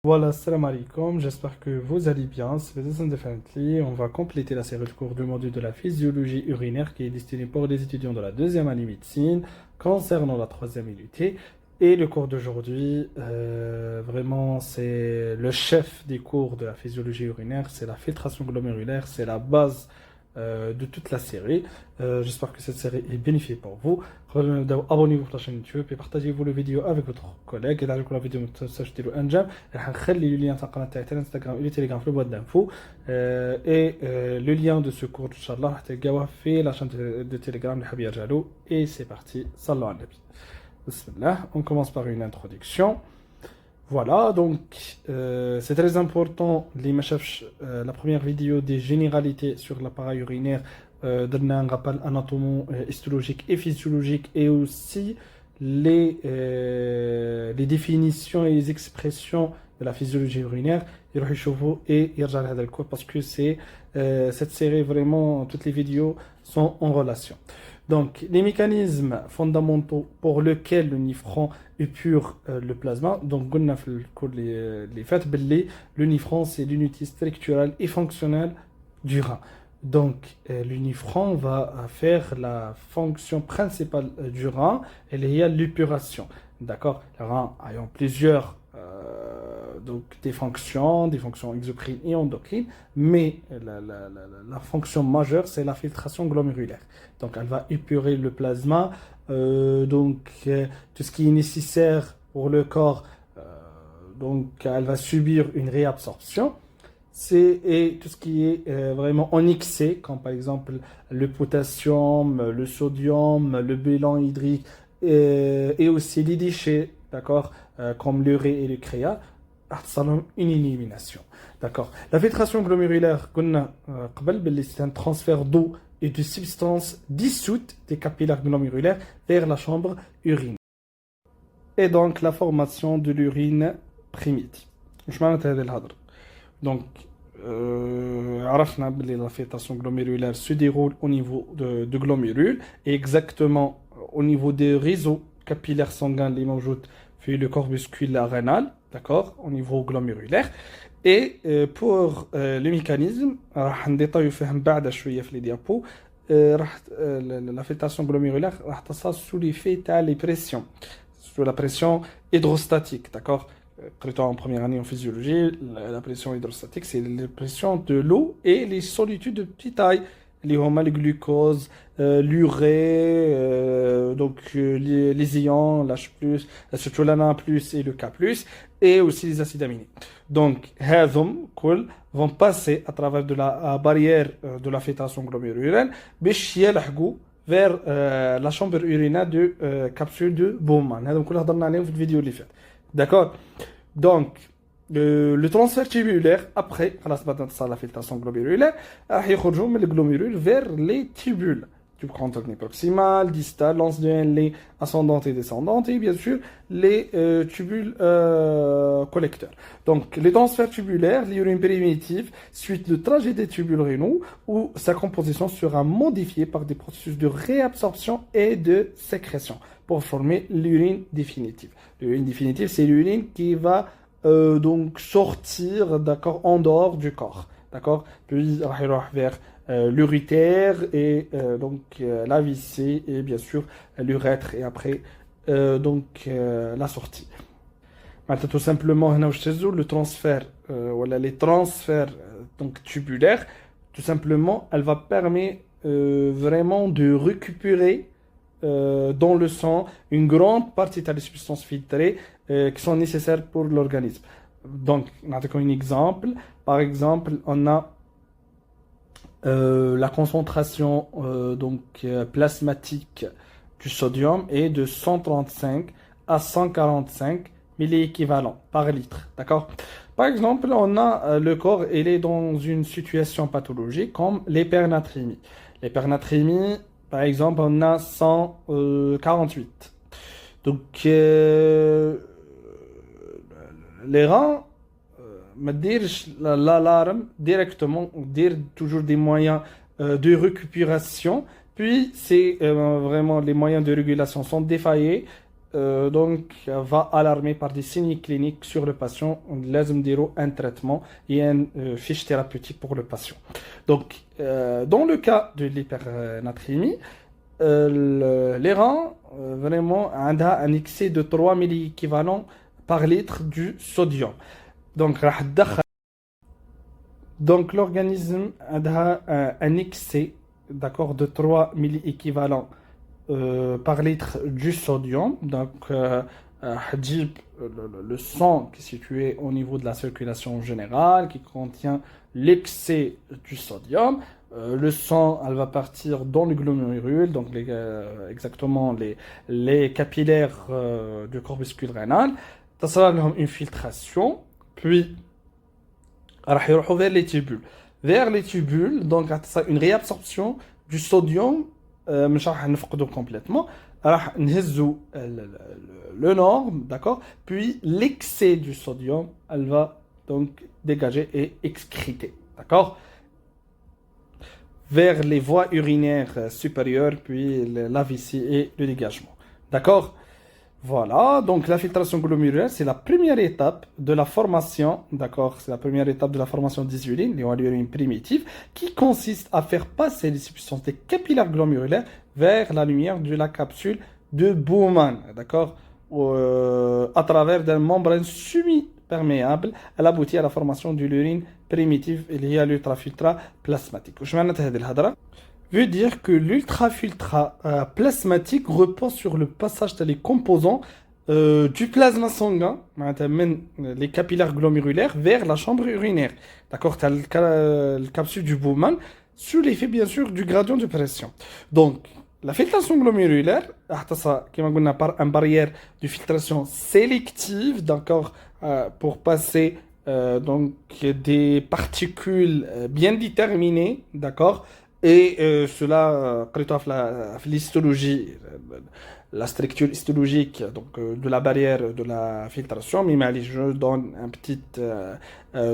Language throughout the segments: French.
Voilà, salam alaikum, j'espère que vous allez bien. C'est Bezos Definitely. On va compléter la série de cours du module de la physiologie urinaire qui est destinée pour les étudiants de la deuxième année médecine concernant la troisième unité. Et le cours d'aujourd'hui, vraiment, c'est le chef des cours de la physiologie urinaire, c'est la filtration glomérulaire, c'est la base de toute la série. J'espère que cette série est bénéfique pour vous. Abonnez-vous à la chaîne YouTube et partagez-vous la vidéo avec votre collègue. Et là, la vidéo, تنساوش ديروا انجام. راح نخلي le lien تاع القناه تاعي تاع Instagram et le Telegram في البوîte d'infos. Et le lien de ce cours, Inch'Allah, راح تلقاوه في la chaîne de Telegram اللي حاب يرجع له. Et c'est parti. صلوا على النبي. Bismillah. On commence par une introduction. Voilà, donc c'est très important, la première vidéo des généralités sur l'appareil urinaire, donner un rappel anatomique, histologique et physiologique, et aussi les définitions et les expressions de la physiologie urinaire, et parce que cette série, vraiment, toutes les vidéos sont en relation. Donc, les mécanismes fondamentaux pour lesquels le nifron épure le plasma. Donc, on a fait les faits, le nifron, c'est l'unité structurelle et fonctionnelle du rein. Donc, le nifron va faire la fonction principale du rein, elle est l'épuration. D'accord? Le rein ayant plusieurs donc des fonctions exocrines et endocrines, mais la fonction majeure, c'est la filtration glomérulaire. Donc, elle va épurer le plasma, tout ce qui est nécessaire pour le corps, donc elle va subir une réabsorption. Et tout ce qui est vraiment en excès, comme par exemple le potassium, le sodium, le bilan hydrique, et aussi les déchets, d'accord, comme l'urée et le créa, une élimination. D'accord. La filtration glomérulaire, c'est un transfert d'eau et de substances dissoutes des capillaires glomérulaires vers la chambre urinaire. Et donc la formation de l'urine primitive. Donc, la filtration glomérulaire se déroule au niveau de glomérules et exactement au niveau des réseaux capillaires sanguins les موجود في le corpuscule rénal, d'accord, au niveau glomérulaire. Et pour le mécanisme, راح نديطايو فيهم بعد شويه في les diapos. La filtration glomérulaire راح تصل sous l'effet تاع les pressions, sous la pression hydrostatique, d'accord. En première année en physiologie, la pression hydrostatique, c'est la pression de l'eau et les solitudes de petite taille. Les hormones, le glucose, l'urée, les ions, l'H+, surtout l'Na+, et le K+, et aussi les acides aminés. Donc, هذم vont passer à travers de la barrière de la filtration glomérulaire باش يلحقوا vers la chambre urinaire de capsule de Bowman. هذم كلها هضرنا عليهم في الفيديو اللي فات. D'accord? Donc, le transfert tubulaire, après la filtration glomérulaire, يخرجوا من le glomérule vers les tubules du contact proximal, distal, lance de Henle, ascendante et descendante, et bien sûr les tubules collecteurs. Donc, les transferts tubulaires, l'urine primitive, suite le trajet des tubules rénaux, où sa composition sera modifiée par des processus de réabsorption et de sécrétion pour former l'urine définitive. L'urine définitive, c'est l'urine qui va donc sortir, d'accord, en dehors du corps, d'accord, puis vers l'urétère et la vessie et bien sûr l'urètre et après la sortie. Maintenant, tout simplement, le transfert, voilà, les transferts donc tubulaires, tout simplement, elle va permettre vraiment de récupérer dans le sang une grande partie des substances filtrées qui sont nécessaires pour l'organisme. Donc, on a un exemple. Par exemple, on a la concentration plasmatique du sodium est de 135 à 145 milli-équivalents par litre. D'accord? Par exemple, on a le corps, il est dans une situation pathologique comme l'hypernatrémie. L'hypernatrémie, par exemple, on a 148. Donc, les reins, l'alarme directement, dire toujours des moyens de récupération. Puis, c'est vraiment les moyens de régulation sont défaillés. donc va alarmer par des signes cliniques sur le patient. لازم نديرو un traitement et un fiche thérapeutique pour le patient. Donc, dans le cas de l'hypernatrémie, les reins, vraiment, عندها un excès de 3 milléquivalents par litre du sodium. Donc, راح تدخل donc l'organisme a un excès, d'accord, de 3 milléquivalents par litre du sodium. Donc, Hadjib, le sang qui est situé au niveau de la circulation générale, qui contient l'excès du sodium. Le sang, elle va partir dans le glomérule, donc exactement les capillaires du corpuscule rénal. Ça sera une filtration, puis راح يروحوا vers les tubules. Vers les tubules, donc ça une réabsorption du sodium مش راح نفقده complètement. راح نهزوا le norme, d'accord? Puis l'excès du sodium, elle va donc dégager et excréter, d'accord? Vers les voies urinaires supérieures, puis la vessie et le dégagement. D'accord? Voilà, donc la filtration glomérulaire, c'est la première étape de la formation, d'accord? C'est la première étape de la formation des urines, l'urine primitive, qui consiste à faire passer les substances capillaires glomérulaires vers la lumière de la capsule de Bowman, d'accord? À travers des membranes semi-perméables, elle aboutit à la formation de l'urine primitive, il y a l'ultrafiltrat plasmatique. Je vais vous veut dire que l'ultrafiltrat plasmatique repose sur le passage des composants du plasma sanguin, les capillaires glomérulaires, vers la chambre urinaire. D'accord, tu as le capsule du Bowman, sous l'effet bien sûr du gradient de pression. Donc, la filtration glomérulaire, par une barrière de filtration sélective, d'accord, pour passer donc des particules bien déterminées, d'accord. Et cela, l'histologie, la structure histologique donc, de la barrière de la filtration, mais je donne une petite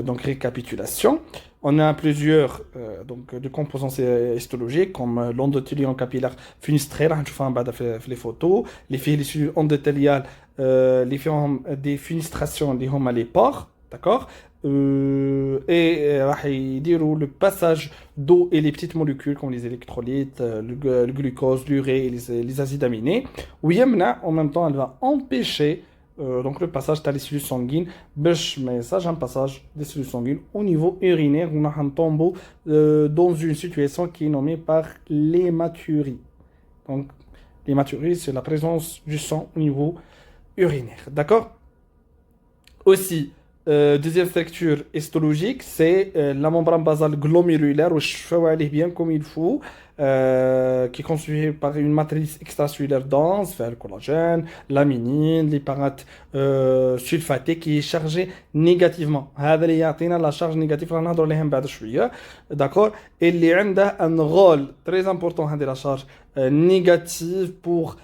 donc, récapitulation. On a plusieurs donc, de composants histologiques comme l'endothélium capillaire fenestré, les photos, les cellules endothéliales, les formes des fenestrations, les pores, d'accord? Et le passage d'eau et les petites molécules comme les électrolytes, le glucose, l'urée et les acides aminés. Oui, en même temps, elle va empêcher donc le passage des cellules sanguines. Mais ça, j'ai un passage des cellules sanguines au niveau urinaire. On a un tombeau dans une situation qui est nommée par l'hématurie. Donc, l'hématurie, c'est la présence du sang au niveau urinaire. D'accord? Aussi, deuxième structure histologique, c'est la membrane basale glomérulaire, où je fais aller bien comme il faut, qui est constituée par une matrice extracellulaire dense, vers le collagène, l'aminine, l'hyparate sulfaté, qui est chargée négativement. هذا اللي يعطينا la charge négative, راح نهضر عليها بعد شوية, d'accord? Et اللي عنده un rôle très important de la charge négative pour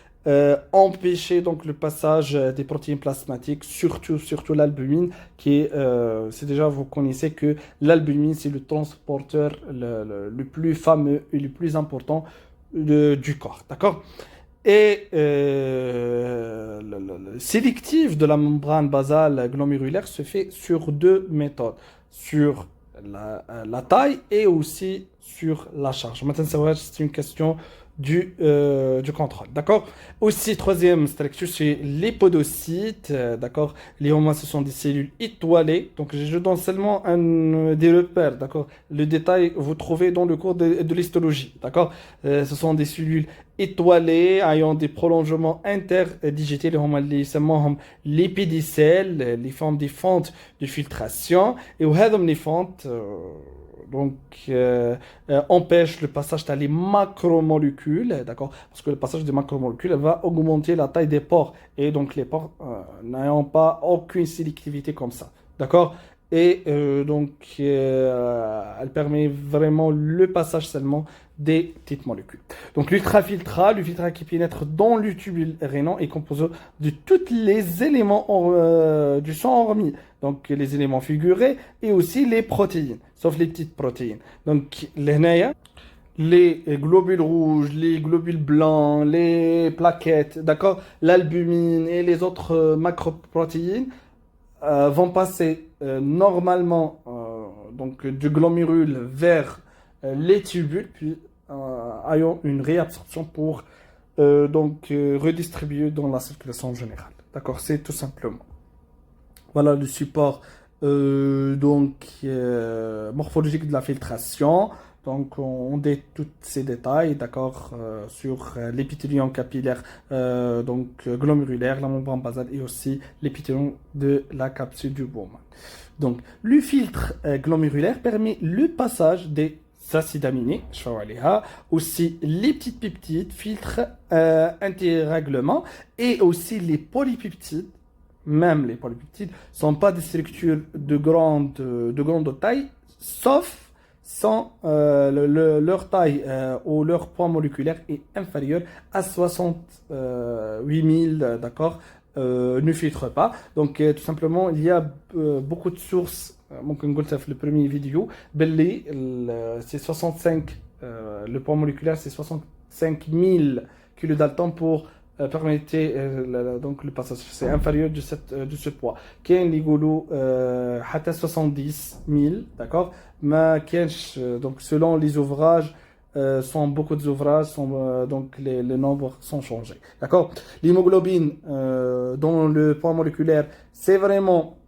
empêcher donc le passage des protéines plasmatiques, surtout l'albumine, qui est, c'est déjà vous connaissez que l'albumine c'est le transporteur le plus fameux et le plus important du corps, d'accord? Et le sélectif de la membrane basale glomérulaire se fait sur deux méthodes, sur la taille et aussi sur la charge. Maintenant, c'est une question du contrôle, d'accord? Aussi, troisième structure, c'est les podocytes, d'accord? Les homas, ce sont des cellules étoilées, donc je donne seulement des repères, d'accord? Le détail, vous trouvez dans le cours de l'histologie, d'accord? Ce sont des cellules étoilées, ayant des prolongements interdigités, les pédicelles, les formes des fentes de filtration, et les fentes donc empêche le passage des macromolécules, d'accord? Parce que le passage des macromolécules va augmenter la taille des pores, et donc les pores n'ayant pas aucune sélectivité comme ça, d'accord? Et donc elle permet vraiment le passage seulement des petites molécules. Donc l'ultrafiltrat, le filtrat qui pénètre dans le tubule rénal est composé de tous les éléments du sang hormis, donc les éléments figurés et aussi les protéines, sauf les petites protéines. Donc l'hénaïa, les globules rouges, les globules blancs, les plaquettes, d'accord, l'albumine et les autres macroprotéines vont passer normalement donc du glomérule vers les tubules, puis ayant une réabsorption pour redistribuer dans la circulation générale. D'accord, c'est tout simplement. Voilà le support morphologique de la filtration. Donc, on dit tous ces détails, d'accord, sur l'épithélium capillaire, glomérulaire, la membrane basale et aussi l'épithélium de la capsule du Bowman. Donc, le filtre glomérulaire permet le passage des acides aminés, aussi les petites peptides, filtre anti-règlement et aussi les polypeptides. Même les polypeptides ne sont pas des structures de grande taille, sauf sans leur taille ou leur poids moléculaire est inférieur à 68 000, d'accord, ne filtre pas. Donc, tout simplement, il y a beaucoup de sources. ممكن قلتها في le premier vidéo باللي c'est 65 le poids moléculaire c'est 65 000 kilodaltons pour permettre donc le passage c'est inférieur de ce poids كاين اللي يقولوا حتى 70 000 d'accord ما كاينش donc selon les ouvrages sont beaucoup d'ouvrages sont donc les nombres sont changés d'accord l'hémoglobine dans le poids moléculaire c'est vraiment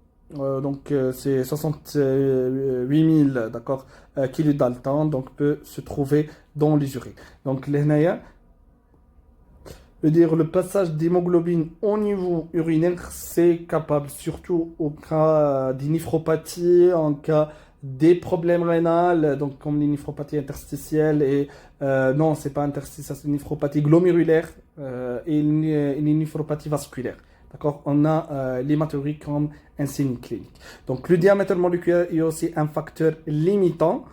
c'est 68 000 d'accord, kilodaltons, donc peut se trouver dans les urines. Donc, le passage d'hémoglobine au niveau urinaire, c'est capable, surtout au cas d'une néphropathie, en cas des problèmes rénaux, donc comme les néphropathies interstitielles et non, c'est pas interstitielle, c'est une néphropathie glomérulaire et une néphropathie vasculaire. D'accord, on a l'hématurie comme un signe clinique. Donc, le diamètre moléculaire est aussi un facteur limitant.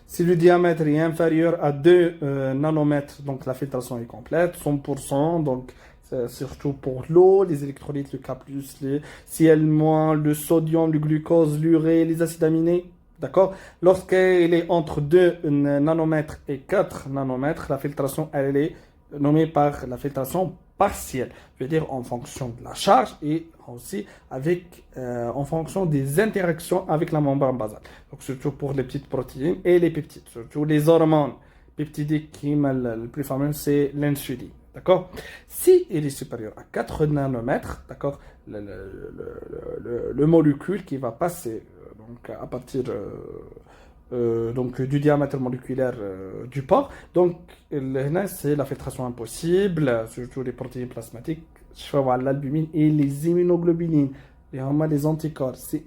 Si le diamètre est inférieur à 2 nanomètres, donc la filtration est complète, 100%, donc surtout pour l'eau, les électrolytes, le K+, les Cl-, le sodium, le glucose, l'urée, les acides aminés. D'accord? Lorsqu'elle est entre 2 nanomètres et 4 nanomètres, la filtration, elle est nommée par la filtration partielle, je veux dire en fonction de la charge et aussi en fonction des interactions avec la membrane basale. Donc surtout pour les petites protéines et les peptides, surtout les hormones peptidiques qui le plus fameux c'est l'insuline. D'accord? Si il est supérieur à 4 nanomètres, d'accord, le molécule qui va passer donc à partir du diamètre moléculaire du porc. Donc, c'est la filtration impossible, surtout les protéines plasmatiques, l'albumine et les immunoglobulines, les anticorps. C'est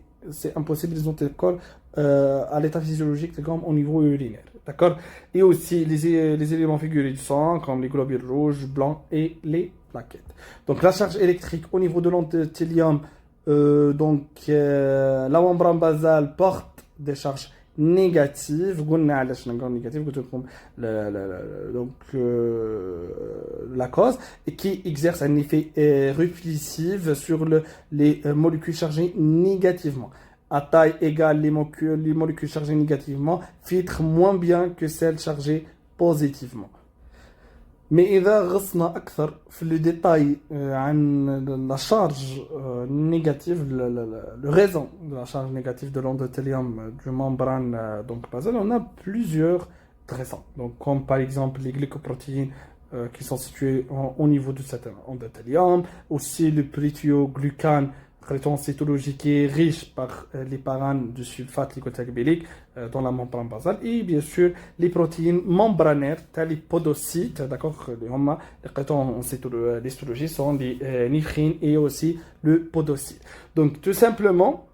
impossible, les anticorps à l'état physiologique, comme au niveau urinaire. D'accord? Et aussi les éléments figurés du sang, comme les globules rouges, blancs et les plaquettes. Donc, la charge électrique au niveau de l'endothélium, la membrane basale porte des charges négative قلنا علاش نقول négative قلت لكم la cause et qui exerce un effet répulsif sur les molécules chargées négativement à taille égale les molécules chargées négativement filtrent moins bien que celles chargées positivement. Mais إذا غصنا أكثر في le détail عن la charge négative, le raison de la charge négative de l'endothélium du membrane basale, on a plusieurs raisons. Donc, comme par exemple les glycoprotéines qui sont situées au niveau de cet endothélium, aussi le pétryoglucane cytologique qui est riche par les paranes de sulfate lipoacrylique dans la membrane basale et bien sûr les protéines membranaires telles les podocytes, d'accord, les histologies sont les néphrines et aussi le podocyte. Donc tout simplement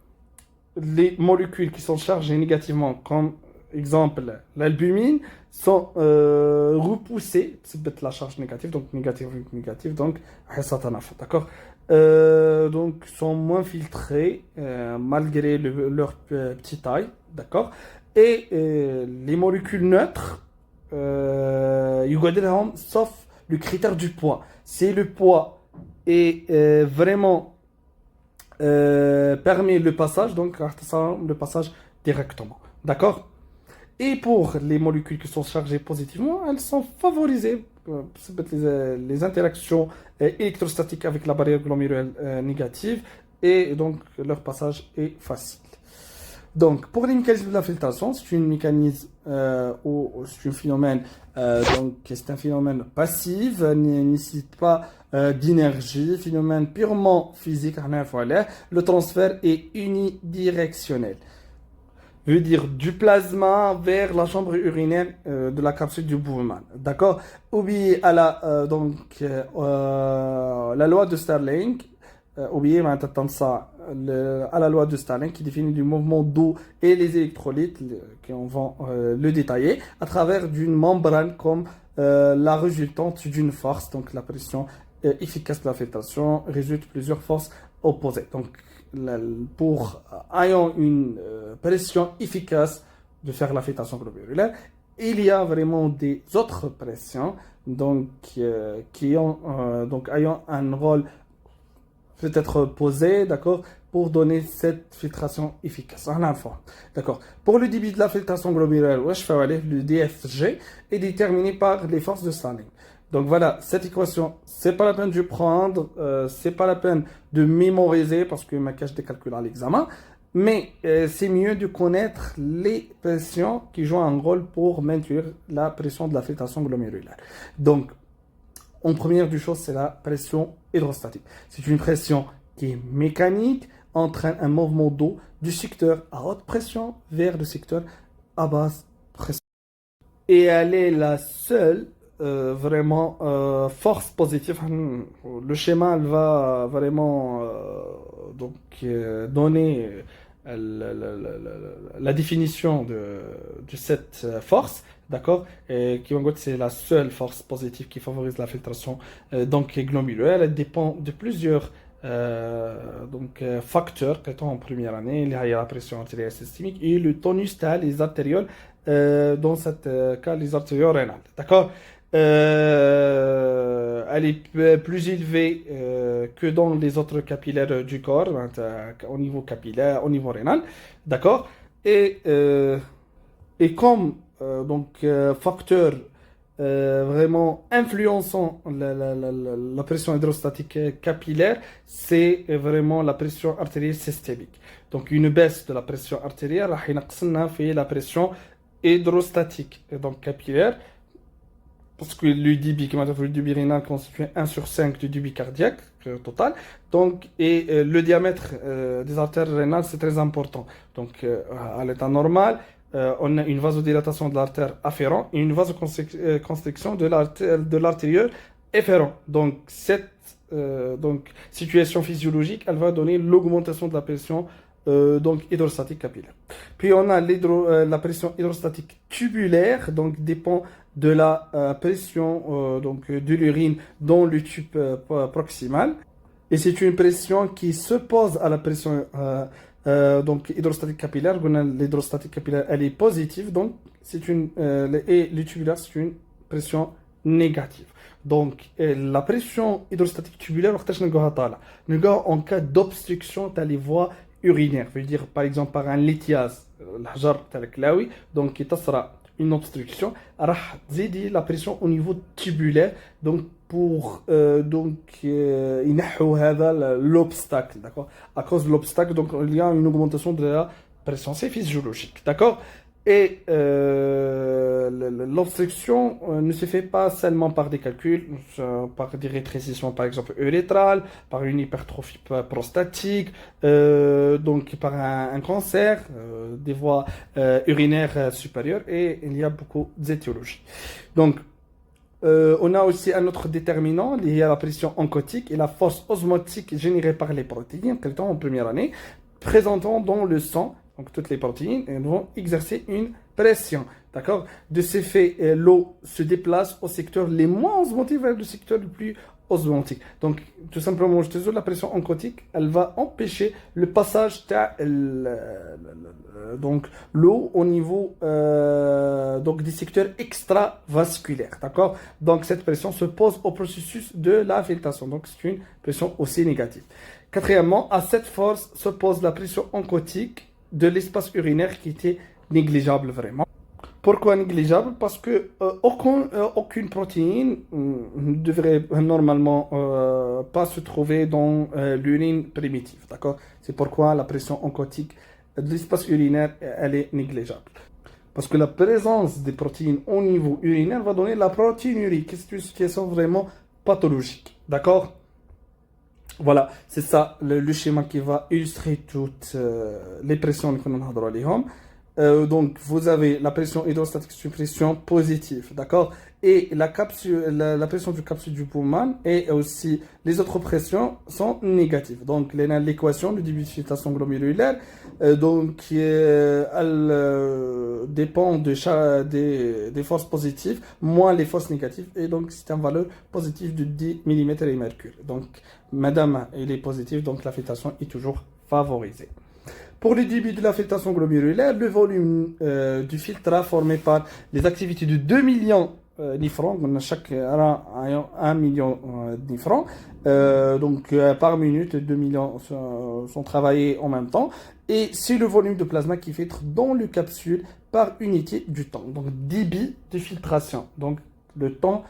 les molécules qui sont chargées négativement comme exemple l'albumine sont repoussées, c'est la charge négative, donc négative, donc d'accord. Donc sont moins filtrés malgré leur petite taille, d'accord, et les molécules neutres sauf le critère du poids. Si le poids est vraiment permet le passage, donc le passage directement, d'accord. Et pour les molécules qui sont chargées positivement, elles sont favorisées. Ça peut être les interactions électrostatiques avec la barrière glomérulaire négative et donc leur passage est facile. Donc, pour les mécanismes de la filtration, c'est un mécanisme ou c'est un phénomène, c'est un phénomène passif, ne nécessite pas d'énergie, phénomène purement physique. Le transfert est unidirectionnel, veut dire du plasma vers la chambre urinaire de la capsule du Bowman. D'accord? Oubliez à la loi de Starling. Oubliez maintenant ça à la loi de Starling qui définit du mouvement d'eau et les électrolytes, qu'on va le détailler, à travers d'une membrane comme la résultante d'une force, donc la pression efficace de la filtration résulte plusieurs forces opposées. Donc, pour ayant une pression efficace de faire la filtration glomérulaire, il y a vraiment des autres pressions qui ont ayant un rôle peut-être posé, d'accord, pour donner cette filtration efficace. D'accord. Pour le débit de la filtration glomérulaire, le DFG est déterminé par les forces de Starling. Donc voilà, cette équation, c'est pas la peine de prendre, c'est pas la peine de mémoriser parce que ma cache des calculs à l'examen, mais c'est mieux de connaître les pressions qui jouent un rôle pour maintenir la pression de la filtration glomérulaire. Donc, en première des choses, c'est la pression hydrostatique. C'est une pression qui est mécanique, entraîne un mouvement d'eau du secteur à haute pression vers le secteur à basse pression. Et elle est la seule vraiment force positive. Le schéma elle va vraiment donner la définition de cette force, d'accord, qui en gros c'est la seule force positive qui favorise la filtration glomérulaire. Elle dépend de plusieurs facteurs qui sont en première année. Il y a la pression artérielle systémique et le tonus les artérioles, dans ce cas les artérioles rénales, d'accord. Elle est plus élevée que dans les autres capillaires du corps, au niveau capillaire, au niveau rénal, d'accord. Et comme facteur vraiment influençant la pression hydrostatique capillaire, c'est vraiment la pression artérielle systémique. Donc une baisse de la pression artérielle fait la pression hydrostatique donc capillaire, parce que le débit, le débit rénal constitue 1/5 du débit cardiaque total. Donc, le diamètre des artères rénales, c'est très important. Donc, à l'état normal, on a une vasodilatation de l'artère afférente et une vasoconstriction de l'artériole efférent. Donc, cette situation physiologique, elle va donner l'augmentation de la pression hydrostatique capillaire. Puis on a la pression hydrostatique tubulaire, donc dépend de la pression de l'urine dans le tube proximal. Et c'est une pression qui s'oppose à la pression hydrostatique capillaire. L'hydrostatique capillaire, elle est positive, donc et le tubulaire, c'est une pression négative. Donc, la pression hydrostatique tubulaire, en cas d'obstruction, tu as les voies urinaires, veut dire par exemple par un lithiase, donc qui sera une obstruction, la pression au niveau tubulaire, donc pour l'obstacle, d'accord. À cause de l'obstacle, donc il y a une augmentation de la pression, c'est physiologique, d'accord. Et l'obstruction ne se fait pas seulement par des calculs, par des rétrécissements par exemple urétrales, par une hypertrophie prostatique, donc par un cancer des voies urinaires supérieures, et il y a beaucoup d'étiologies. Donc, on a aussi un autre déterminant lié à la pression oncotique et la force osmotique générée par les protéines, en première année, présentant dans le sang. Donc, toutes les protéines vont exercer une pression. D'accord? De ces faits, l'eau se déplace au secteur les moins osmotiques vers le secteur le plus osmotique. Donc, tout simplement, la pression oncotique, elle va empêcher le passage de l'eau au niveau des secteurs extravasculaires. D'accord? Donc, cette pression se pose au processus de la filtration. Donc, c'est une pression aussi négative. Quatrièmement, à cette force s'oppose la pression oncotique de l'espace urinaire qui était négligeable vraiment. Pourquoi négligeable? Parce que aucune protéine ne devrait normalement pas se trouver dans l'urine primitive. D'accord? C'est pourquoi la pression oncotique de l'espace urinaire, elle est négligeable. Parce que la présence des protéines au niveau urinaire va donner la protéinurie, qui est une situation vraiment pathologique. D'accord? Voilà, c'est ça le schéma qui va illustrer toutes les pressions que nous avons. Donc, vous avez la pression hydrostatique, c'est une pression positive, d'accord? Et la pression du capsule du poumon et aussi les autres pressions sont négatives. Donc, l'équation du débit de filtration glomérulaire, elle dépend des forces positives moins les forces négatives. Et donc, c'est une valeur positive de 10 mm et mercure. Donc, madame, il est positif, donc la filtration est toujours favorisée. Pour le débit de la filtration glomérulaire, le volume du filtrat formé par les activités de 2 millions nifrons, chaque 1 million nifrons, par minute, 2 millions sont travaillés en même temps, et c'est le volume de plasma qui filtre dans le capsule par unité du temps. Donc, débit de filtration. Donc, le temps,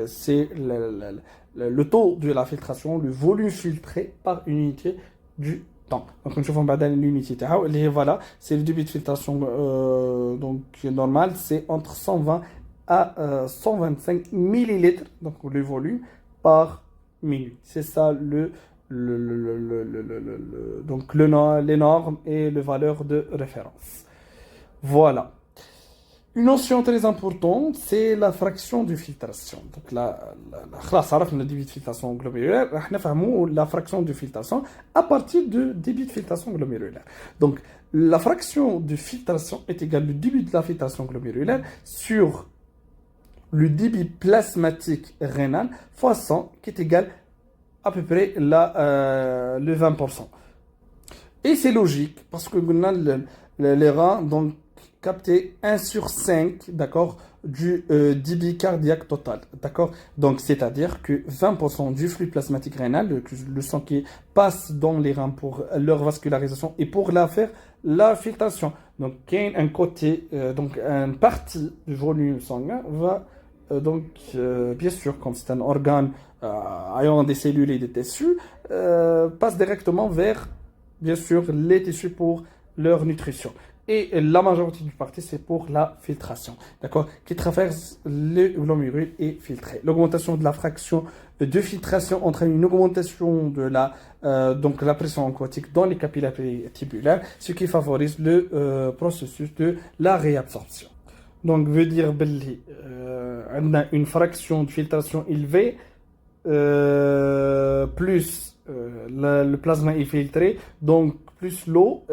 c'est le taux de la filtration, le volume filtré par unité du temps. Donc, nous avons l'unité. Voilà, c'est le débit de filtration normal, c'est entre 120 à 125 millilitres, donc le volume par minute. C'est ça les normes et les valeurs de référence. Voilà. Une notion très importante, c'est la fraction de filtration. Donc, le débit de filtration glomérulaire, la fraction de filtration à partir du débit de filtration glomérulaire. Donc, la fraction de filtration est égale au débit de la filtration glomérulaire sur le débit plasmatique rénal fois 100, qui est égal à peu près le 20%. Et c'est logique, parce que les reins, donc, capter 1 sur 5, d'accord, du débit cardiaque total, d'accord. Donc, c'est-à-dire que 20% du flux plasmatique rénal, le sang qui passe dans les reins pour leur vascularisation et pour faire la filtration. Donc, un côté, une partie du volume sanguin va, bien sûr, comme c'est un organe ayant des cellules et des tissus, passe directement vers, bien sûr, les tissus pour leur nutrition. Et la majorité du partie, c'est pour la filtration, d'accord, qui traverse le glomérule et filtré. L'augmentation de la fraction de filtration entraîne une augmentation de la pression aquatique dans les capillaires tubulaires, ce qui favorise le processus de la réabsorption. Donc, veut dire on a une fraction de filtration élevée, plus le plasma est filtré, donc plus l'eau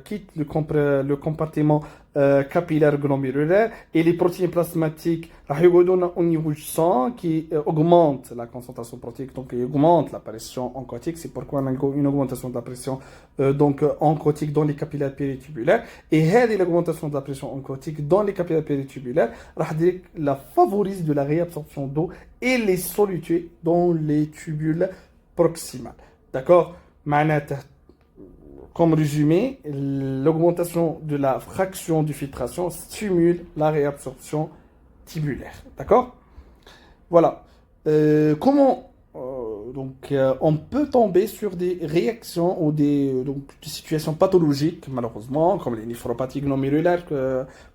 quitte le compartiment capillaire glomérulaire et les protéines plasmatiques au niveau du sang qui augmente la concentration protéique, donc qui augmente la pression oncotique. C'est pourquoi on a une augmentation de la pression oncotique dans les capillaires péritubulaires, et l'augmentation de la pression oncotique dans les capillaires péritubulaires la favorise de la réabsorption d'eau et les solitudes dans les tubules proximales. D'accord? Comme résumé, l'augmentation de la fraction de filtration stimule la réabsorption tubulaire. D'accord? Voilà. Comment on peut tomber sur des réactions ou des situations pathologiques, malheureusement, comme les néphropathies glomérulaires,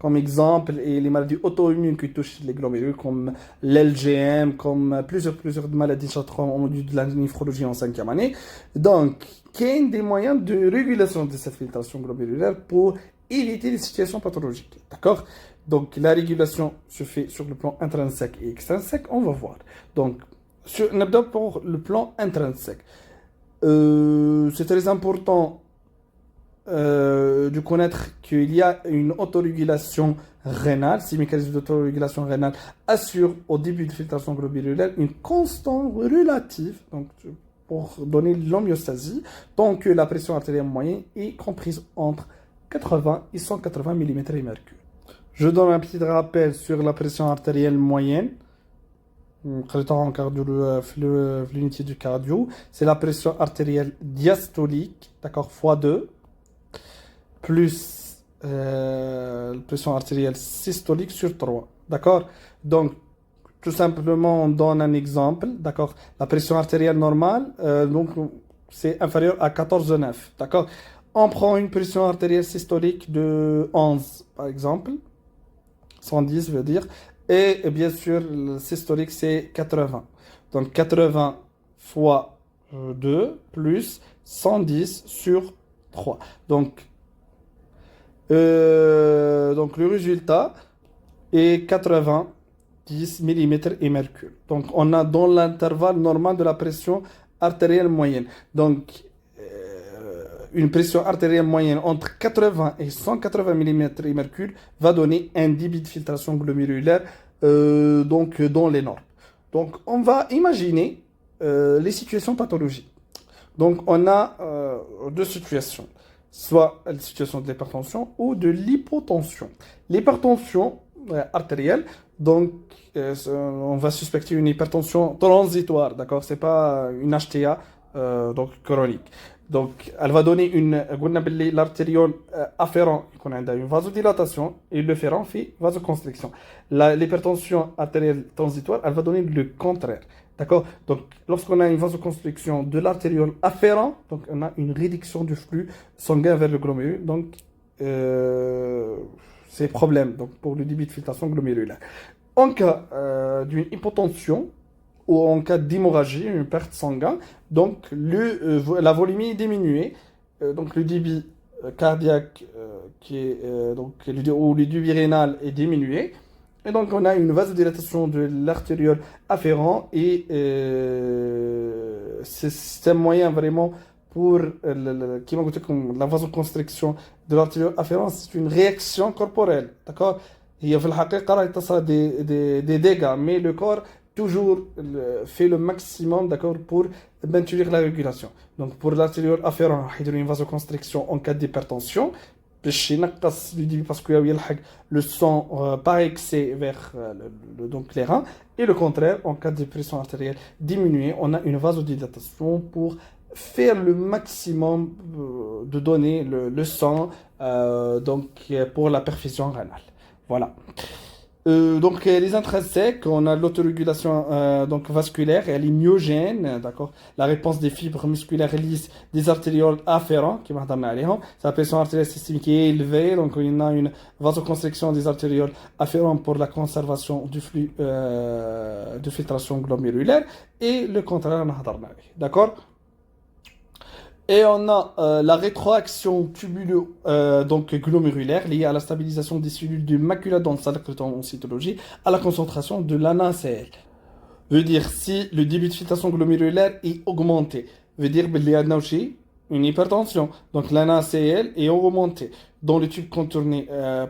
comme exemple, et les maladies auto-immunes qui touchent les glomérules, comme l'LGM, comme plusieurs maladies au module de la néphrologie en 5e année. Donc, il y a des moyens de régulation de cette filtration glomérulaire pour éviter les situations pathologiques. D'accord? Donc, la régulation se fait sur le plan intrinsèque et extrinsèque, on va voir. Donc, pour le plan intrinsèque, c'est très important de connaître qu'il y a une autorégulation rénale. Ces mécanismes d'autorégulation rénale assurent au début de filtration glomérulaire une constante relative, donc pour donner l'homéostasie, tant que la pression artérielle moyenne est comprise entre 80 et 180 mm et mercure. Je donne un petit rappel sur la pression artérielle moyenne. En l'unité du cardio, c'est la pression artérielle diastolique, d'accord, x2, plus la pression artérielle systolique sur 3. D'accord? Donc, tout simplement, on donne un exemple. D'accord? La pression artérielle normale, donc, c'est inférieur à 14,9. D'accord? On prend une pression artérielle systolique de 11, par exemple. 110 veut dire. Et bien sûr, le systolique, c'est 80. Donc 80 fois 2 plus 110 sur 3. Donc le résultat est 90 mm et mercure. Donc on a dans l'intervalle normal de la pression artérielle moyenne. Donc une pression artérielle moyenne entre 80 et 180 mm et mercure va donner un débit de filtration glomérulaire donc dans les normes. Donc on va imaginer les situations pathologiques. Donc on a deux situations, soit la situation de l'hypertension ou de l'hypotension. L'hypertension artérielle, donc on va suspecter une hypertension transitoire, d'accord? C'est pas une HTA donc chronique. Donc, elle va donner l'artériole afférent, qu'on a une vasodilatation, et le ferrant fait vasoconstriction. L'hypertension artérielle transitoire, elle va donner le contraire. D'accord? Donc, lorsqu'on a une vasoconstriction de l'artériole afférent, donc on a une réduction du flux sanguin vers le glomérule. Donc, c'est problème donc, pour le débit de filtration glomérulaire. En cas d'une hypotension, ou en cas d'hémorragie, une perte sanguine, donc la volémie est diminuée, donc le débit cardiaque ou le débit rénal est diminué, et donc on a une vasodilatation de l'artériole afférent et c'est un moyen vraiment pour la vasoconstriction de l'artériole afférent, c'est une réaction corporelle, d'accord? Il y a des dégâts, mais le corps toujours fait le maximum d'accord pour maintenir la régulation. Donc pour l'artériole afférent, il y a une vasoconstriction en cas d'hypertension parce qu'il y a le sang par excès vers donc les reins, et le contraire, en cas de pression artérielle diminuée, on a une vasodilatation pour faire le maximum de donner le sang donc pour la perfusion rénale. Voilà. Donc les intrinsèques, on a l'autorégulation donc vasculaire, elle est myogène, d'accord. La réponse des fibres musculaires lisses des artérioles afférents, qui sa pression artérielle systémique est élevée, donc il y a une vasoconstriction des artérioles afférents pour la conservation du flux de filtration glomérulaire, et le contraire, d'accord. Et on a la rétroaction donc glomérulaire liée à la stabilisation des cellules du macula densale en cytologie à la concentration de l'ANACL. Veut dire si le débit de filtration glomérulaire est augmenté. Veut dire qu'il y a une hypertension. Donc l'ANACL est augmenté dans le tube contourné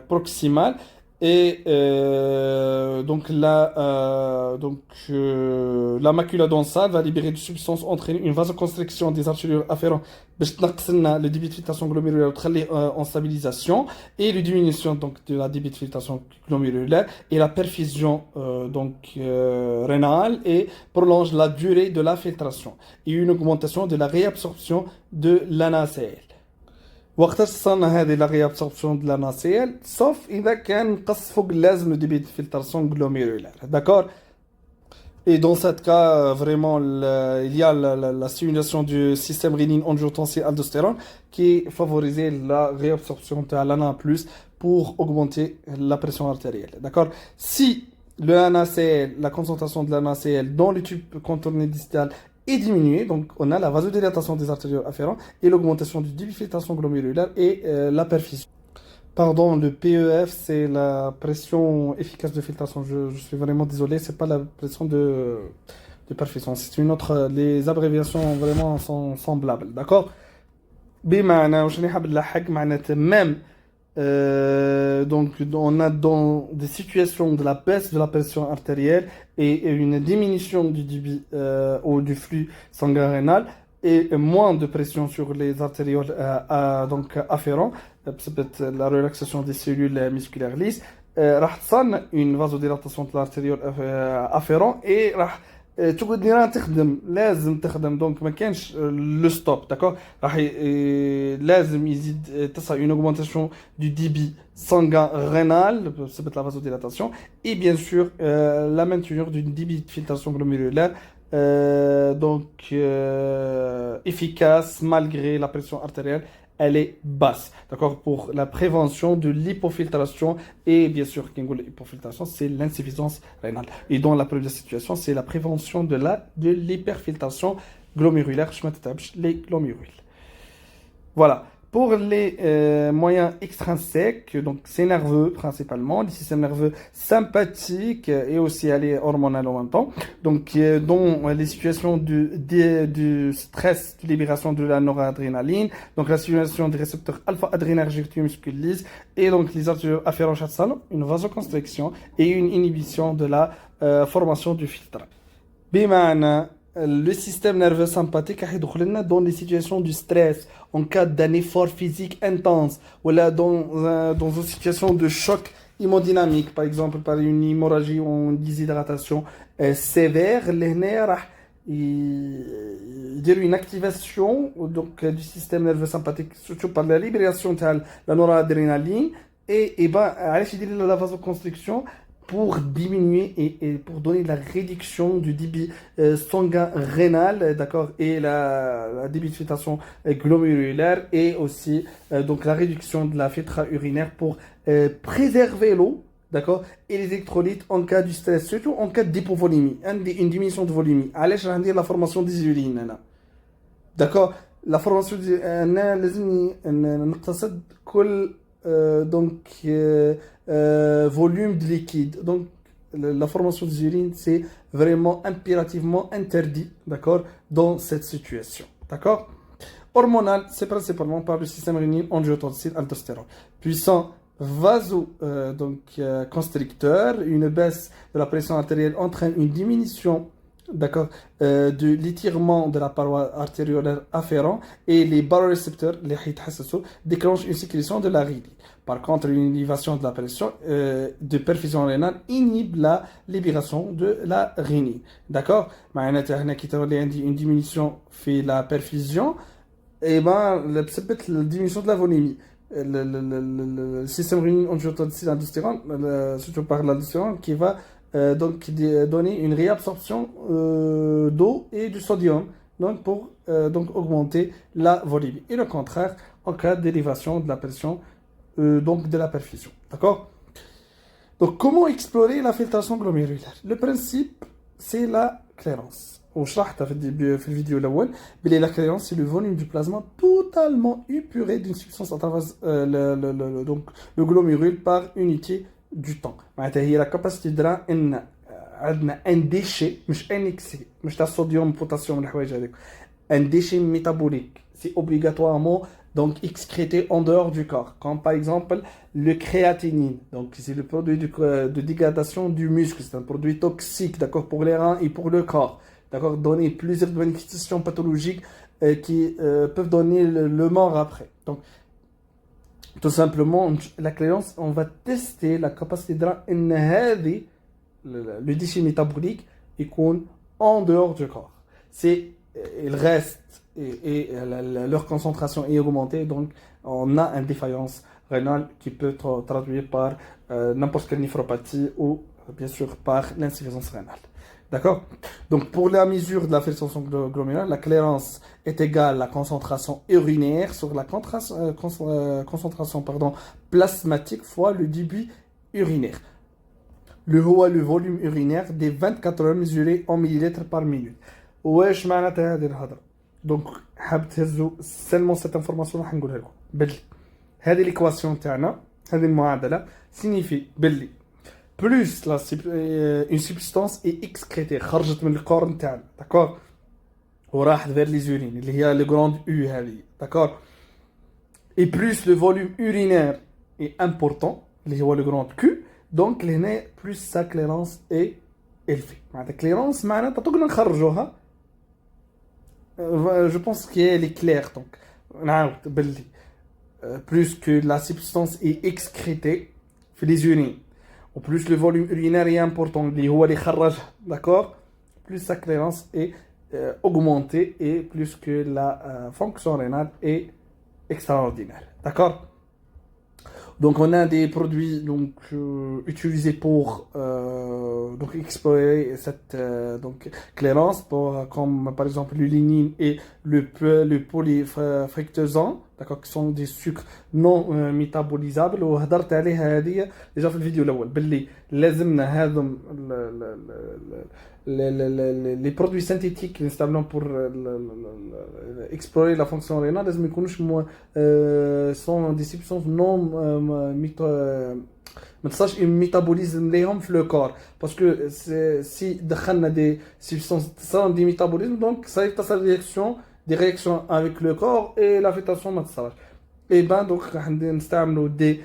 proximal. Et donc la macula densale va libérer de substances entraîner une vasoconstriction des artérioles afférentes le débit de filtration glomérulaire en stabilisation et la diminution donc de la débit de filtration glomérulaire et la perfusion rénale et prolonge la durée de la filtration et une augmentation de la réabsorption de l'ANACL. وقت تصنع هذه la réabsorption de la NaCl sauf إذا كان نقص فوق اللازم le débit de filtration glomérulaire, d'accord? Et dans ce cas, vraiment, il y a la stimulation du système rénine-angiotensin-aldostérone qui favorise la réabsorption de l'ANA+, pour augmenter la pression artérielle, d'accord? Si le NaCl, la concentration de la NaCl dans le tube contourné distal est diminuée, donc on a la vasodilatation des artérioles afférentes et l'augmentation du débit de filtration glomérulaire et la perfusion. Pardon, le PEF, c'est la pression efficace de filtration. Je suis vraiment désolé, c'est pas la pression de perfusion. C'est une autre. Les abréviations vraiment sont semblables, d'accord? Même donc on a dans des situations de la baisse de la pression artérielle et une diminution du débit ou du flux sanguin rénal et moins de pression sur les artérioles donc afférents, peut-être la relaxation des cellules musculaires lisses, راح تصنع une vasodilatation de l'artériole afférent et راح تقعد لي راه تخدم لازم تخدم دونك ما كانش لو ستوب داكور راح لازم يزيد تصل une augmentation du débit sanguin rénal بسبب la vasodilatation et bien sûr la maintenir du débit de filtration glomérulaire efficace malgré la pression artérielle elle est basse, d'accord, pour la prévention de l'hypofiltration et bien sûr, l'hypofiltration, c'est l'insuffisance rénale. Et dans la première situation, c'est la prévention de l'hyperfiltration glomérulaire, je m'attache les glomérules. Voilà. Pour les moyens extrinsèques, donc c'est nerveux principalement, le système nerveux sympathique et aussi aller hormonal en même temps. Donc dans les situations du stress, de libération de la noradrénaline, donc la stimulation des récepteurs alpha-adrénergiques du musculise et donc les artères afférentes à une vasoconstriction et une inhibition de la formation du filtre. Bimana. Le système nerveux sympathique dans les situations du stress, en cas d'un effort physique intense, ou là dans une situation de choc hémodynamique, par exemple par une hémorragie ou une déshydratation sévère, les nerfs il une activation donc, du système nerveux sympathique, surtout par la libération de la noradrénaline, et la vasoconstriction pour diminuer et pour donner la réduction du débit sanguin rénal, d'accord, et la débilitatation glomérulaire et aussi donc la réduction de la filtre urinaire pour préserver l'eau, d'accord, et les électrolytes en cas du stress, surtout en cas d'hypovolémie, une diminution de volémie. Allez, je vais dire la formation des urines, d'accord, la formation des volume de liquide. Donc, la formation des urines, c'est vraiment impérativement interdit, d'accord, dans cette situation, d'accord. Hormonal, c'est principalement par le système rénal, angiotensine, aldostérone. Puissant constricteur, une baisse de la pression artérielle entraîne une diminution, d'accord, de l'étirement de la paroi artérielle afférente et les barorécepteurs, les hythassassos, déclenchent une sécrétion de la ride. Par contre, une élévation de la pression de perfusion rénale inhibe la libération de la rénine. D'accord? Une diminution fait la perfusion, et ben, c'est la diminution de la volémie. Le système rénine angiotensine aldostérone, surtout par l'aldostérone, qui va donc donner une réabsorption d'eau et du sodium donc pour donc augmenter la volémie. Et le contraire en cas d'élévation de la pression donc de la perfusion. D'accord? Donc comment explorer la filtration glomérulaire? Le principe c'est la clairance. وشرحتها في الفيديو الاول بلي la clairance c'est le volume du plasma totalement épuré d'une substance à travers le glomérule par unité du temps. معناتها هي la capacité درا ان عندنا ان ديشي مش ان اكسي مش تاع الصوديوم بوتاسيوم الحوايج هذيك un déchet métabolique c'est obligatoirement donc excrété en dehors du corps, comme par exemple le créatinine. Donc c'est le produit de dégradation du muscle, c'est un produit toxique, d'accord, pour les reins et pour le corps, d'accord, donner plusieurs manifestations pathologiques qui peuvent donner le mort après. Donc tout simplement la clairance, on va tester la capacité de le déchet métabolique et qu'on en dehors du corps. C'est il reste et leur concentration est augmentée, donc on a une défaillance rénale qui peut être traduite par n'importe quelle néphropathie ou bien sûr par l'insuffisance rénale. D'accord? Donc pour la mesure de la filtration glomérulaire, la clairance est égale à la concentration urinaire sur la concentration plasmatique fois le débit urinaire. Le volume urinaire des 24 heures mesuré en millilitres par minute. واش معناتها هذه الهضره دونك حاب تهزوا سلمون سيت انفورماسيون راح نقولها لكم بلي هذه ليكواسيون تاعنا هذه المعادله سينيفي بلي بلوس لا اون سبستانس اي اكسكريتي خرجت من القرن تاعنا داكور وراحت فير لي زورين اللي هي لي غروند او هذه داكور اي بلوس لو فوليوم urinaire اي امبورطون اللي هو لو غروند كيو دونك لهنا بلوس سا كليرونس اي élevé معناتها كليرونس معناتها تقدر نخرجوها je pense qu'elle est claire donc plus que la substance est excrétée في les urines ou plus le volume urinaire est important اللي هو اللي خرجها d'accord plus sa clairance est augmentée et plus que la fonction rénale est extraordinaire. D'accord? Donc, on a des produits donc, utilisés pour donc explorer cette donc, clairance, comme par exemple le lignine et le polyfructosan, d'accord, qui sont des sucres non métabolisables. وهضرت عليها هذه déjà في الفيديو الأول باللي لازمنا هذم les produits synthétiques نستعملهم pour explorer la fonction rénale لازم يكونوش sont des substances non ما تصاش métabolisme ليهم في le corps parce que si دخلنا des substances sans des métabolismes donc ça y est des réactions avec le corps et la fixation ما تصاش et ben donc نستعملوا des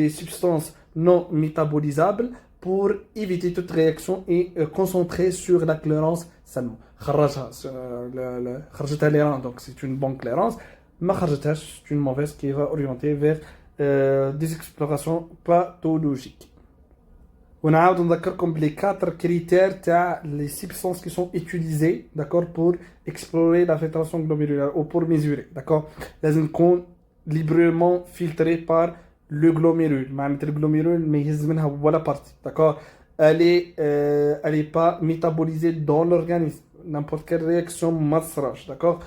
substances non métabolisables pour éviter toute réaction et concentrer sur la clairance seulement. خرجتها les reins, donc c'est une bonne clairance. ما خرجتهاش, c'est une mauvaise qui va orienter vers des explorations pathologiques. ونعاود نذكركم les 4 critères تاع les substances qui sont utilisées, d'accord, pour explorer la filtration glomérulaire ou pour mesurer, d'accord. لازم تكون librement filtré par le glomérule. معناتها الجلوميرول ما يهز منها ولا partie, d'accord. Elle est pas métabolisée dans l'organisme. N'importe quelle réaction ما تصراش, d'accord.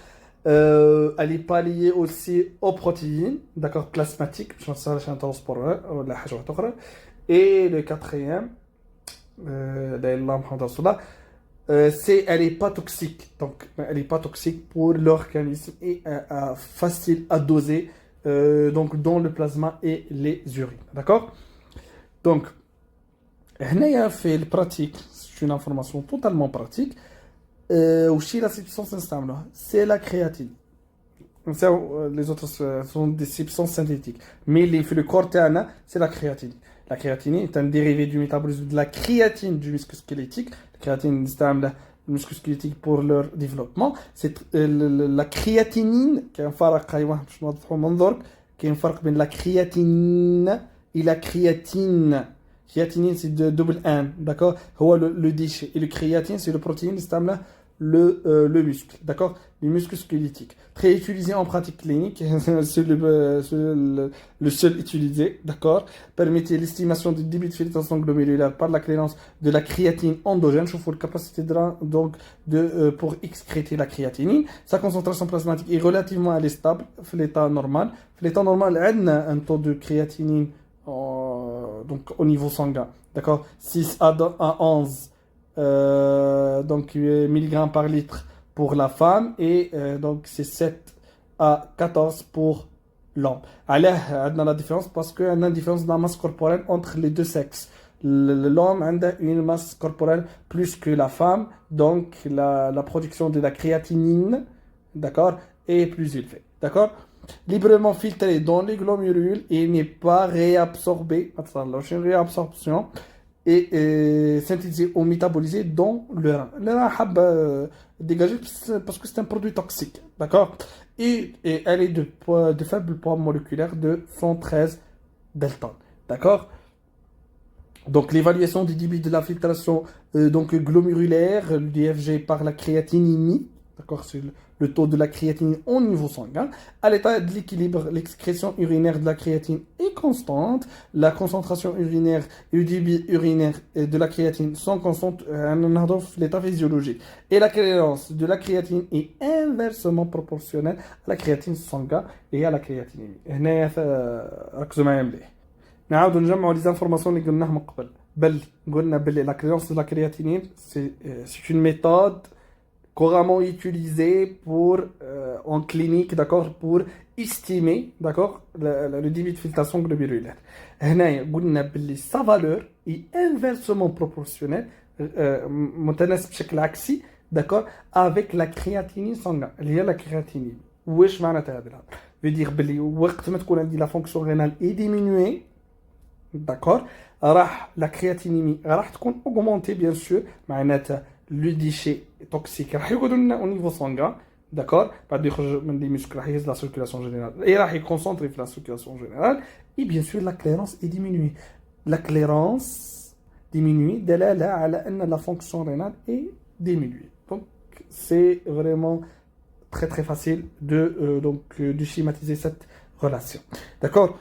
Elle est pas liée aussi aux protéines, d'accord, plasmatiques, باش ما تصراش un transport ولا حاجة واحدة أخرى. Et le quatrième, elle n'est pas toxique. Donc, elle n'est pas toxique pour l'organisme et facile à doser donc dans le plasma et les urines. D'accord? Donc, fait le pratique, c'est une information totalement pratique. Aussi, la substance c'est la créatine. Les autres sont des substances synthétiques. Mais le corps, c'est la créatine. La créatine est un dérivé du métabolisme de la créatine du muscle squelettique. La créatine est le muscle squelettique pour leur développement. C'est la créatinine qui est un فرق باش نوضحوا منظرك كاين فرق بين la créatinine et la créatine. Créatinine c'est de double N, d'accord. هو le déchet et le créatine c'est le protéine qui le muscle, d'accord, le muscle squelettique, très utilisé en pratique clinique, c'est le seul utilisé, d'accord, permettait l'estimation du débit de filtration glomérulaire par la clairance de la créatine endogène. Je vous la capacité donc pour excréter la créatinine. Sa concentration plasmatique est relativement stable dans l'état normal. Dans l'état normal, on a un taux de créatinine donc au niveau sanguin, d'accord, 6 à 11 donc milligrammes par litre pour la femme et donc c'est 7 à 14 pour l'homme. Alors, on a la différence parce qu'on a une différence de la masse corporelle entre les deux sexes. L'homme a une masse corporelle plus que la femme, donc la production de la créatinine, d'accord, est plus élevée, d'accord. Librement filtré dans les glomérules et n'est pas réabsorbé, réabsorption, et synthétisé ou métabolisé dans le rein. Le rein dégagé parce que c'est un produit toxique, d'accord. Et elle est de faible poids moléculaire de 113 daltons, d'accord. Donc l'évaluation du débit de la filtration donc glomérulaire, le DFG par la créatinémie, d'accord, c'est le taux de la créatine au niveau sanguin. À l'état de l'équilibre, l'excrétion urinaire de la créatine est constante. La concentration urinaire et le débit urinaire de la créatine sont constantes à l'état physiologique. Et la clairance de la créatine est inversement proportionnelle à la créatine sanguine et à la créatinémie. هنا ركزوا معايا مليح. نعاودوا نجمعوا les informations اللي قلناها من قبل. قلنا باللي la clairance de la créatinine c'est une méthode couramment utilisé pour en clinique, d'accord, pour estimer, d'accord, le débit de filtration glomérulaire. هنا قلنا باللي sa valeur est inversement proportionnelle متناسب بشكل عكسي, d'accord, avec la créatinine sanguine اللي هي la créatinine. واش معناتها هذا؟ veut dire باللي وقت ما تكون عندي la fonction rénale est diminuée, d'accord, راح la créatinémie راح تكون augmentée bien sûr, معناتها le déchet toxique راح يقعد لنا au niveau sanguin, d'accord, بعد يخرج من les muscles راح يهز la circulation générale et راح يconcentrer في la circulation générale et bien sûr la clairance est diminuée. La clairance diminuée دلالة على أن la fonction rénale est diminuer. Donc, c'est vraiment très très facile de schématiser cette relation. D'accord?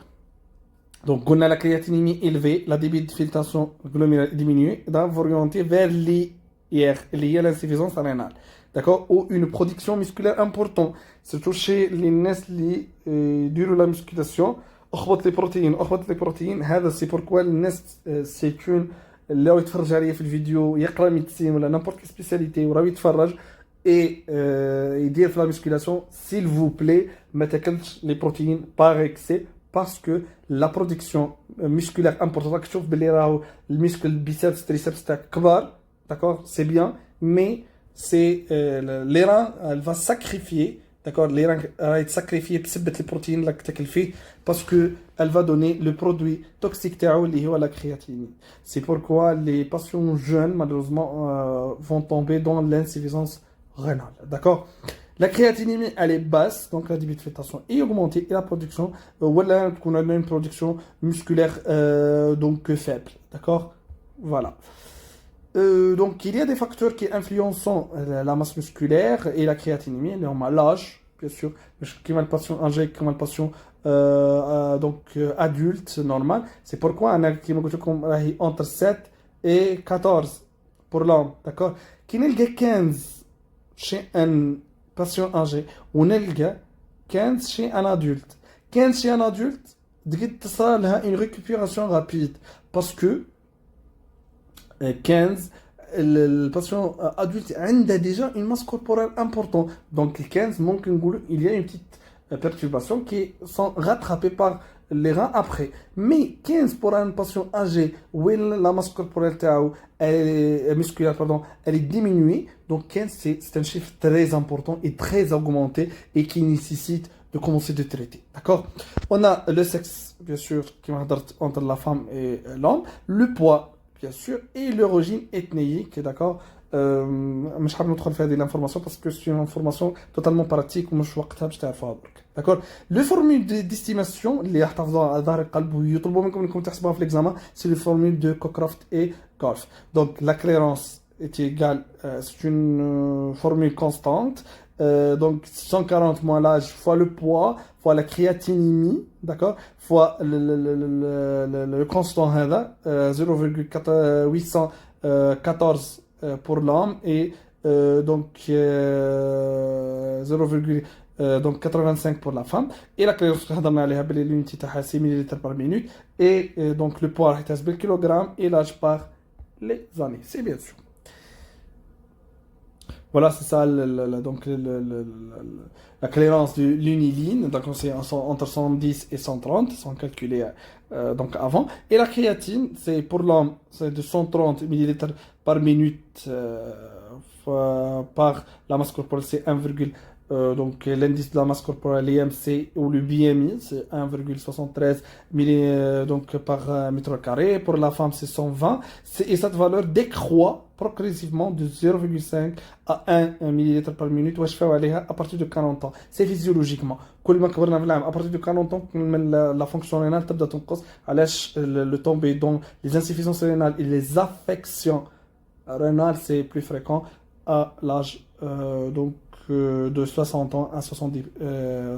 Donc, on a la créatinémie élevée, la débit de filtration glomérulaire diminué, donc vous orientez vers l'IR, lié à l'insuffisance rénale. D'accord? Ou une production musculaire importante, surtout chez les nestlés durant la musculation. أخبط لي بروتين هذا سي بوركوا الناس سي كون اللي راه يتفرج عليا في الفيديو يقرا ميديسين ولا نابورت كي سبيسياليتي وراه يتفرج اي يدير في لا مسكيلاسيون سيل فو بلي ما تاكلش لي بروتين باغ اكسي باسكو لا برودكسيون musculaire importante راك تشوف بلي راهو الميسكل البيسبس تريسبس تاعك كبار داكور سي بيان مي سي لي ران elle va sacrifier d'accord les reins راهي تساكريفي بسبه البروتين اللي تاكل فيه باسكو elle va donner le produit toxique تاعو اللي هو la créatinine. C'est pourquoi les patients jeunes malheureusement vont tomber dans l'insuffisance rénale. D'accord? La créatinine elle est basse donc la débit de filtration est augmentée et la production voilà qu'on a une production musculaire donc faible. D'accord? Voilà. Donc, il y a des facteurs qui influencent la masse musculaire et la créatinine. On a l'âge, bien sûr, qui est le patient âgé, qui est le patient adulte, normal. C'est pourquoi on a qui entre 7 et 14 pour l'homme. D'accord? Qui n'est le 15 chez un patient âgé ou n'est le 15 chez un adulte. 15 chez un adulte, ça a une récupération rapide parce que 15 le patient adulte a déjà une masse corporelle importante donc 15 il y a une petite perturbation qui sont rattrapées par les reins après mais 15 pour un patient âgé où la masse corporelle musculaire pardon elle est diminuée donc 15 c'est un chiffre très important et très augmenté et qui nécessite de commencer de traiter. D'accord? On a le sexe bien sûr qui entre la femme et l'homme, le poids bien sûr, et l'origine ethnique, d'accord. Je ne vais pas entrer dans l'information parce que c'est une information totalement pratique ou je ne sais pas. D'accord. Le formule d'estimation, c'est le formule de Cockcroft et Golf. Donc la clairance est égale, c'est une formule constante. Donc 140 moins l'âge fois le poids fois la créatinémie d'accord fois le constant 0,814 pour l'homme et donc 85 pour la femme et la créance l'unité تاعها 6 ml par minute et donc le poids est le kilogramme et l'âge par les années c'est bien sûr. Voilà, c'est ça la clairance de l'uniline. Donc, c'est entre 110 et 130, sont calculés donc avant. Et la créatine, c'est pour l'homme, c'est de 130 ml par minute par la masse corporelle, c'est 1, donc l'indice de la masse corporelle, l'IMC ou le BMI, c'est 1,73 donc par mètre carré. Pour la femme, c'est 120. Et cette valeur décroît progressivement de 0,5 à 1 ml par minute à partir de 40 ans. C'est physiologiquement. À partir de 40 ans, la fonction rénale تبدأ تنقص علاش le tomber dans les insuffisances rénales et les affections rénales, c'est plus fréquent à l'âge de 60 ans à 70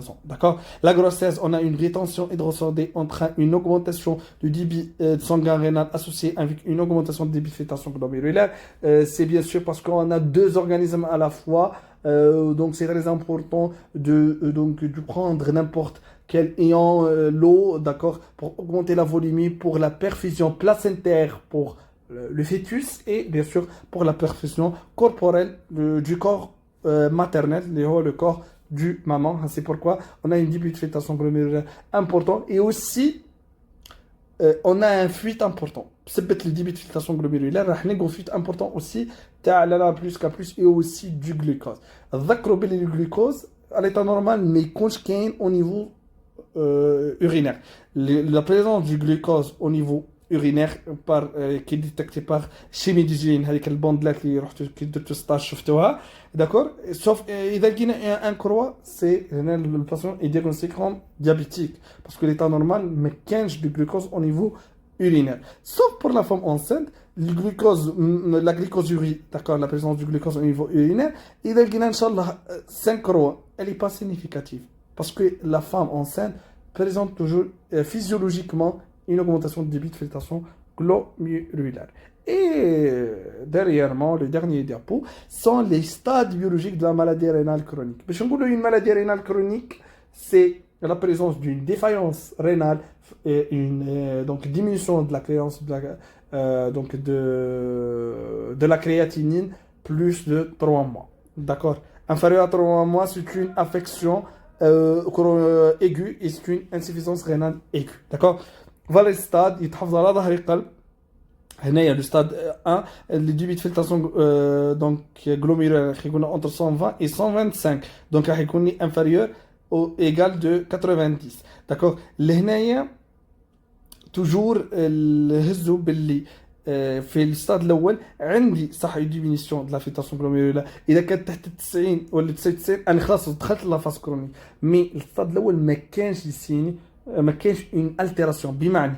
ans. D'accord? La grossesse, on a une rétention hydrosordée entraîne une augmentation du débit sanguin rénal associée avec une augmentation du débit de filtration glomérulaire. C'est bien sûr parce qu'on a deux organismes à la fois. Donc c'est très important de prendre n'importe quel ayant l'eau, d'accord, pour augmenter la volumie, pour la perfusion placentaire, pour le fœtus et bien sûr pour la perfusion corporelle du corps maternel, le corps du maman. C'est pourquoi on a une début de filtration glomérulaire important et aussi on a un fuite important. C'est le débit de filtration glomérulaire, on a un fuite important aussi, plus qu'à plus et aussi du glucose. Le glucose à l'état normal mais quand au niveau urinaire. La présence du glucose au niveau urinaire qui est détecté par chimie d'hygiène avec le bandelet qui درتو stage شفتوها d'accord sauf اذا لقينا un croix c'est le patient est diagnostiqué comme diabétique parce que l'état normal mais 15 de glucose au niveau urinaire. Sauf pour la femme enceinte, la glucose urique, d'accord, la présence du glucose au niveau urinaire, il a Inch'Allah 5 rois, elle n'est pas significative. Parce que la femme enceinte présente toujours physiologiquement une augmentation de débit de filtration glomérulaire. Et derrière moi, le dernier diapo, sont les stades biologiques de la maladie rénale chronique. Mais une maladie rénale chronique, c'est la présence d'une défaillance rénale et une donc diminution de la créance de la créatinine plus de 3 mois. D'accord? Inférieur à 3 mois, c'est une affection aiguë et c'est une insuffisance rénale aiguë. D'accord? Voilà les stades, il على ظهر القلب. هنا le stade 1, le débit de filtration donc glomérulaire entre 120 et 125. Donc il est inférieur ou égal de 90. D'accord? لهنايا toujours الهزو باللي في الستاد الاول عندي صح ديفينيسيون دو لا فيتاسيون غلوميرولا اذا كانت تحت 90 ولا 99 انا خلاص دخلت لا فاس كروني مي الستاد الاول ما كانش يسيني ما كانش اون التيراسيون بمعنى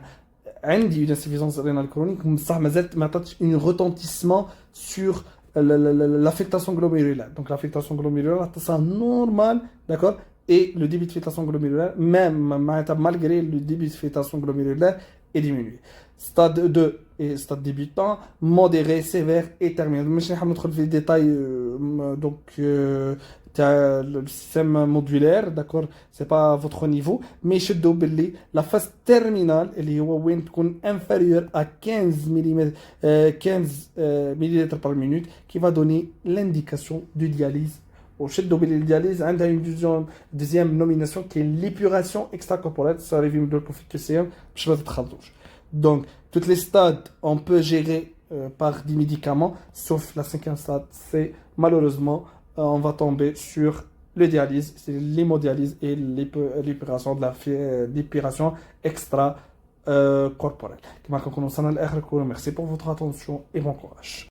عندي اون انسفيزونس رينال كرونيك بصح مازالت ما عطاتش اون روتونتيسمون سور l'affectation glomérulaire. Donc l'affectation glomérulaire, c'est normal, d'accord? Et le débit de filtration glomérulaire, même malgré le débit de filtration glomérulaire, est diminué. Stade 2 et stade débutant, modéré, sévère et terminal. Mais je vais vous montrer les détails le système modulaire, d'accord, c'est pas à votre niveau, mais je doubler la phase terminale, elle est inférieure à 15 millilitres par minute, qui va donner l'indication de dialyse. Au chef de dialyse, on a une deuxième nomination qui est l'épuration extracorporelle, ça arrive de configuration, je vais te donc, tous les stades, on peut gérer par des médicaments, sauf la 5e stade, c'est malheureusement on va tomber sur le dialyse, c'est l'hémodialyse et l'épuration de l'épuration extra corporelle. Merci pour votre attention et bon courage.